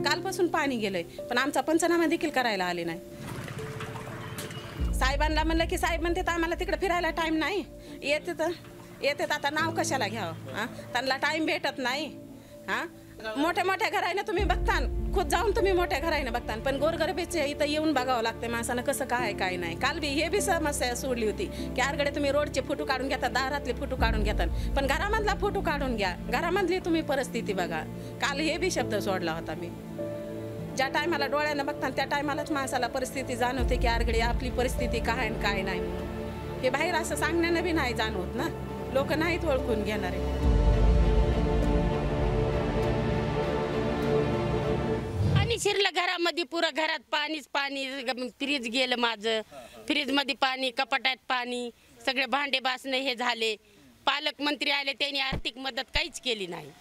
कालपासून पाणी गेलंय, पण आमचा पंचनामा देखील करायला आले नाही. साहेबांना म्हणलं की साहेब म्हणते आम्हाला तिकडे फिरायला टाईम नाही, येते आता नाव कशाला घ्यावं. हां, त्यांना टाईम भेटत नाही. हां, मोठ्या मोठ्या घराने तुम्ही बघता, खुद जाऊन तुम्ही मोठ्या घराने बघता, पण गोरगरिबीचे इथं येऊन बघावं लागते माणसानं कसं काय काय नाही. काल बी हे बी समस्या सोडली होती की आरगडे तुम्ही रोडचे फोटो काढून घेतात, दारातले फोटो काढून घेतात, पण घरामधला फोटो काढून घ्या, घरामधली तुम्ही परिस्थिती बघा. काल हे बी शब्द सोडला होता मी. ज्या टायमाला डोळ्यानं बघता त्या टायमालाच माणसाला परिस्थिती जाणवते की आरगडे आपली परिस्थिती काय आणि काय नाही. हे बाहेर असं सांगण्यानं बी नाही जाणवत ना, लोक नाहीत ओळखून घेणारे. पाणी शिरलं घरामध्ये, पुरं घरात पाणीच पाणी. फ्रीज गेलं माझं, फ्रीजमध्ये पाणी, कपाटात पाणी, सगळे भांडे बासणे हे झाले. पालकमंत्री आले, त्यांनी आर्थिक मदत काहीच केली नाही.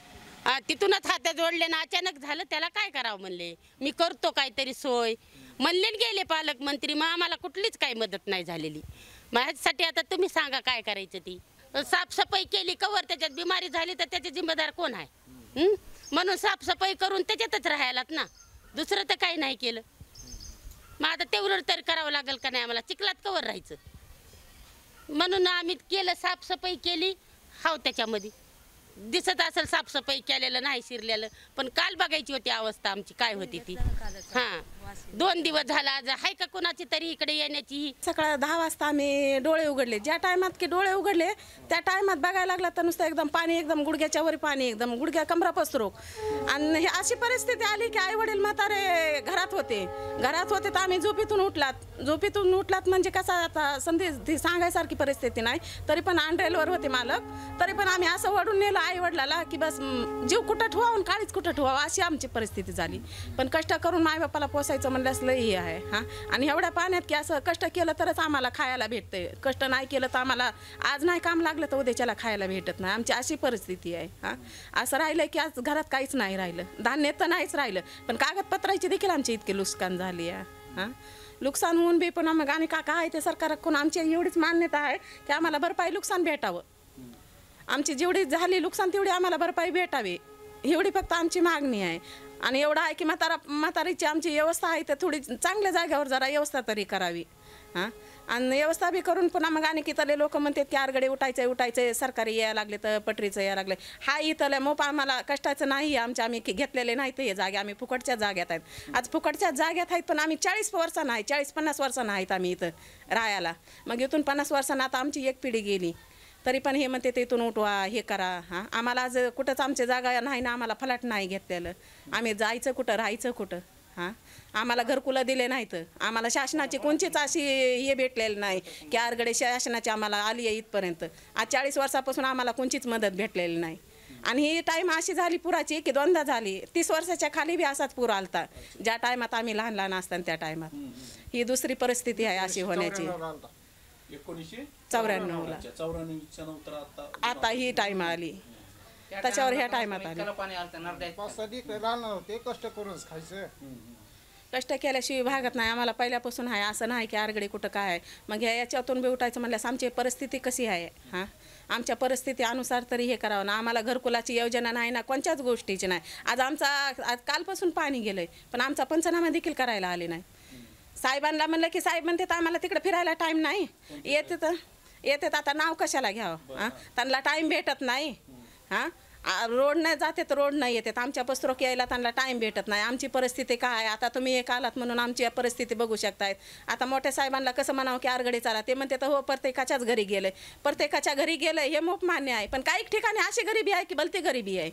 तिथूनच हात जोडले ना, अचानक झालं. त्याला काय करावं म्हणले, मी करतो काहीतरी सोय म्हणले, गेले पालकमंत्री. मग आम्हाला कुठलीच काही मदत नाही झालेली. माझ्यासाठी आता तुम्ही सांगा काय करायचं. ती साफसफाई केली कवर, त्याच्यात बिमारी झाली तर त्याचे जिम्मेदार कोण आहे? म्हणून साफसफाई करून त्याच्यातच राहायलात ना, दुसरं तर काही नाही केलं. मग आता तेवढं तरी करावं लागेल का नाही आम्हाला, चिखलात कवर राहायचं. म्हणून आम्ही केलं, साफसफाई केली. हाव त्याच्यामध्ये दिसत असेल साफसफाई केलेलं नाही शिरलेलं, पण काल बघायची होती अवस्था आमची काय होती ती. हां, 2 दिवस झाला. आज आहे का कोणाची तरी इकडे येण्याची? सकाळी 10 वाजता आम्ही डोळे उघडले. ज्या टायमात की डोळे उघडले त्या टायमात बघायला लागला तर नुसतं एकदम पाणी, एकदम गुडघ्याच्या वर पाणी, एकदम गुडघ्या कमरा पसरो. आणि ही अशी परिस्थिती आली की आई वडील म्हातारे घरात होते तर आम्ही झोपेतून उठलात म्हणजे कसा आता संदेश ती सांगायसारखी परिस्थिती नाही. तरी पण अंड्रेलवर होते मालक, तरी पण आम्ही असं वडून नेलं आई वडिलाला की बस जीव कुठं ठेवावं काळीच कुठं ठेवावं, अशी आमची परिस्थिती झाली. पण कष्ट करून मायबापाला पोसायचं म्हणल्यास लई आहे. हां, आणि एवढ्या पाण्यात की असं कष्ट केलं तरच आम्हाला खायला भेटते. कष्ट नाही केलं तर आम्हाला आज नाही काम लागलं तर उद्याच्याला खायला भेटत नाही. आमची अशी परिस्थिती आहे. हां, असं राहिलं की आज घरात काहीच नाही राहिलं, धान्य तर नाहीच राहिलं, पण कागदपत्राची देखील आमची इतकी नुकसान झाली आहे. हां, नुकसान होऊन बी पण मग आणि का आहे ते सरकारकडून आमची एवढीच मान्यता आहे की आम्हाला भरपाई नुकसान भेटावं. आमची जेवढी झाली नुकसान तेवढी आम्हाला भरपाई भेटावी, एवढी फक्त आमची मागणी आहे. आणि एवढं आहे की म्हातारीची आमची व्यवस्था आहे तर थोडी चांगल्या जागेवर जरा व्यवस्था तरी करावी. हां, आणि व्यवस्था बी करून पुन्हा मग आणि कितले लोक म्हणतात की आरगडे उठायचं सरकारी यायला लागले तर पटरीचं यायला लागले. हा इथलं मोप आम्हाला कष्टाचं नाही, आम्ही घेतलेले नाहीत हे जागे, आम्ही फुकटच्या जाग्यात आहेत. आज फुकटच्या जाग्यात आहेत पण आम्ही 40 वर्षांना आहे, 40-50 वर्षांना आहेत आम्ही इथं राहायला. मग इथून 50 वर्षांना आता आमची एक पिढी गेली तरी पण हे म्हणते तिथून उठवा, हे करा. हां, आम्हाला आज कुठंच आमची जागा नाही ना, आम्हाला फलाट नाही घेतलेलं. आम्ही जायचं कुठं, राहायचं कुठं? हां, आम्हाला घरकुलं दिले नाहीत, आम्हाला शासनाची कोणतीच अशी हे भेटलेलं नाही की आरगडे शासनाची आम्हाला आली आहे इथपर्यंत. आज 40 वर्षापासून आम्हाला कोणतीच मदत भेटलेली नाही. आणि ही टाईम अशी झाली पुराची की 2दा झाली. 30 वर्षाच्या खाली बी असाच पूर आलता, ज्या टायमात आम्ही लहान असताना त्या टायमात. ही दुसरी परिस्थिती आहे अशी होण्याची. 1994 आता ही टाइम आली, त्याच्यावर ह्या टायमात आली. कष्ट करूनच खायचं, कष्ट केल्याशिवाय भागत नाही आम्हाला पहिल्यापासून आहे. असं नाही की आरगडे कुठं काय आहे. मग याच्यातून बी उठायचं म्हणल्यास आमची परिस्थिती कशी आहे? हां, आमच्या परिस्थिती अनुसार तरी हे करावं ना. आम्हाला घरकुलाची योजना नाही ना, कोणत्याच गोष्टीची नाही. आज कालपासून पाणी गेलंय, पण आमचा पंचनामा देखील करायला आले नाही. साहेबांना म्हणलं की साहेब म्हणते आम्हाला तिकडे फिरायला टाईम नाही, येते आता नाव कशाला घ्यावं. हां, त्यांना टाईम भेटत नाही. हां, रोड नाही जाते तर रोड नाही येतात. आमच्या पस्त्रोक यायला त्यांना टाईम भेटत नाही. आमची परिस्थिती काय आहे आता तुम्ही एक आलात म्हणून आमची परिस्थिती बघू शकतायत. आता मोठ्या साहेबांना कसं म्हणावं की आरगडे चाला, ते म्हणते तर हो प्रत्येकाच्याच घरी गेलंय, प्रत्येकाच्या घरी गेलंय हे मोप मान्य आहे. पण काही ठिकाणी अशी गरिबी आहे की भलती गरिबी आहे.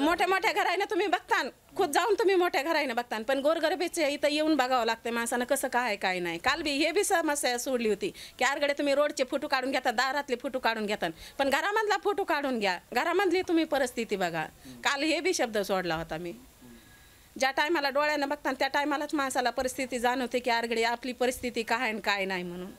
मोठ्या मोठ्या घराने तुम्ही बघता, खुद जाऊन तुम्ही मोठ्या घराने बघता, पण गोरगरिबीचे इथं येऊन बघावं लागतं माणसानं कसं काय काय नाही. काल बी हे बी समस्या सोडली होती की आरगडे तुम्ही रोडचे फोटो काढून घेतात, दारातले फोटो काढून घेतात, पण घरामधला फोटो काढून घ्या, घरामधली तुम्ही परिस्थिती बघा. काल हे बी शब्द सोडला होता मी. ज्या टायमाला डोळ्यानं बघता त्या टायमालाच माणसाला परिस्थिती जाणवते की आरगडे आपली परिस्थिती काय आणि काय नाही म्हणून.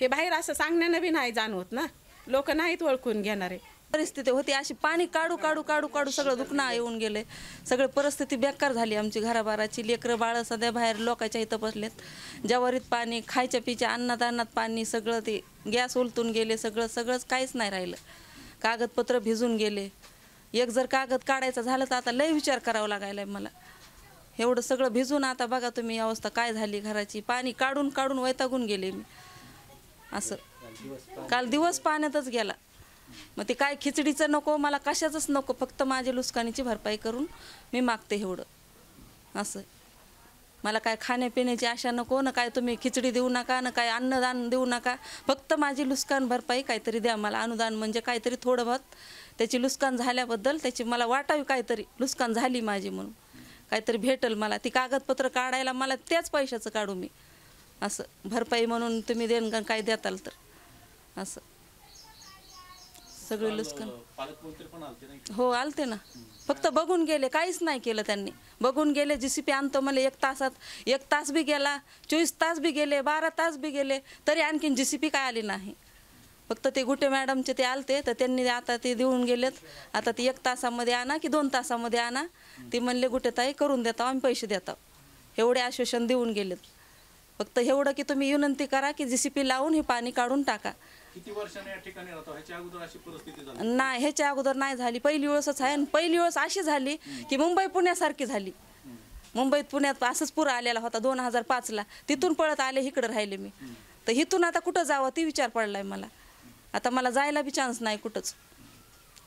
हे बाहेर असं सांगण्यानं बी नाही जाणवत ना, लोक नाहीत ओळखून घेणारे. परिस्थिती होती अशी, पाणी काढू काढू काढू काढू सगळं दुखणं येऊन गेले. सगळं परिस्थिती बेकार झाली आमची घराबाराची. लेकरं बाळं सध्या बाहेर लोकांच्या इथं बसलेत. जवारीत पाणी, खायच्या पिच्या अन्नात पाणी, सगळं ते गॅस उलटून गेले, सगळंच काहीच नाही राहिलं. कागदपत्र भिजून गेले. एक जर कागद काढायचा झालं तर आता लय विचार करावा लागायला मला. एवढं सगळं भिजून आता बघा तुम्ही अवस्था काय झाली घराची. पाणी काढून काढून वैतागून गेले मी. असं काल दिवस पाण्यातच गेला. मग ते काय खिचडीचं नको मला, कशाचंच नको, फक्त माझ्या नुकसानीची भरपाई करून मी मागते एवढं. असं मला काय खाण्यापिण्याची आशा नको ना, काय तुम्ही खिचडी देऊ नका ना, काय अन्नदान देऊ नका, फक्त माझी नुकसान भरपाई काहीतरी द्या मला. अनुदान म्हणजे काहीतरी थोडं बहुत त्याची नुकसान झाल्याबद्दल त्याची मला वाटावी, काहीतरी नुकसान झाली माझी म्हणून काहीतरी भेटल मला. ती कागदपत्र काढायला मला त्याच पैशाचं काढू मी. असं भरपाई म्हणून तुम्ही देणगा काय देताल तर. असं सगळे नुकसान. पालकमंत्री पण आलते नाही? हो आलते ना, फक्त बघून गेले, काहीच नाही केलं त्यांनी. बघून गेले, JCP आणतो मला 1 तासात, 1 तास बी गेला, 24 तास बी गेले, 12 तास बी गेले, तरी आणखीन JCP काय आली नाही. फक्त ते गुटे मॅडमचे ते आलते तर त्यांनी आता ते देऊन गेलेत. आता ते 1 तासामध्ये आणा की 2 तासामध्ये आणा, ते म्हणले गुटेताई करून देता, आम्ही पैसे देतो, एवढे आश्वासन देऊन गेलेत. फक्त एवढं की तुम्ही विनंती करा की JCP लावून हे पाणी काढून टाका. किती वर्षाने या ठिकाणी राहतो? ह्याच्या अगोदर अशी परिस्थिती झाली नाही, ह्याच्या अगोदर नाही झाली, पहिली वेळसच आहे. आणि पहिली वेळस अशी झाली की मुंबई पुण्यासारखी झाली. मुंबईत पुण्यात असंच पूर आलेला होता 2005ला, तिथून पळत आले, इकडं राहिले मी. तर इथून आता कुठं जावं ती विचार पडलाय मला. आता मला जायला बी चान्स नाही कुठंच,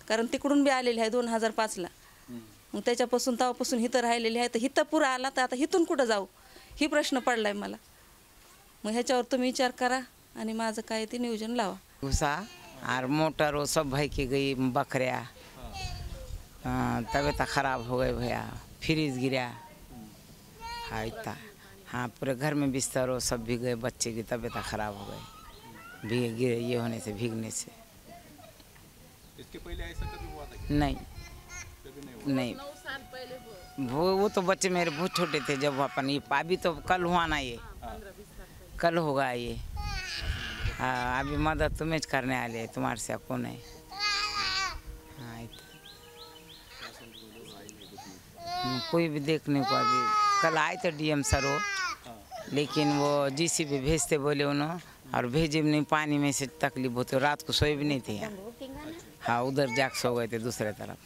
कारण तिकडून बी आलेली आहे 2005ला. मग त्याच्यापासून तेव्हापासून इथं राहिलेली आहे. तर इथं पूर आला तर आता इथून कुठं जाऊ ही प्रश्न पडलाय मला. मग ह्याच्यावर तुम्ही विचार करा आणि माझं काय ते नियोजन लावा. घुसा और मोटर वो सब भाई की गई, बकरिया तबीयत खराब हो गई भैया, फ्रिज गिरा हाँ इतना। हाँ पूरे घर में बिस्तर वो सब भी गए, बच्चे की तबीयत खराब हो गई भीग गिरे, ये होने से, भीगने से। इसके पहले ऐसा कभी हुआ था? नहीं कभी नहीं हुआ। नहीं वो तो बच्चे मेरे बहुत छोटे थे जब अपन ये अभी तो कल हुआ ना, ये कल होगा ये। हाँ अभी मदद तुम्हें करने आले, तुम्हारे से कौन है। हाँ कोई भी देखने को, अभी कल आए थे DM सर वो, लेकिन वो JCP भेजते बोले उन्होंने, और भेजे भी नहीं, पानी में से तकलीफ होती, रात को सोए भी नहीं थे यहाँ। हाँ उधर जाके सो गए थे दूसरे तरफ,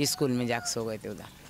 स्कूल में जाके सो गए थे उधर।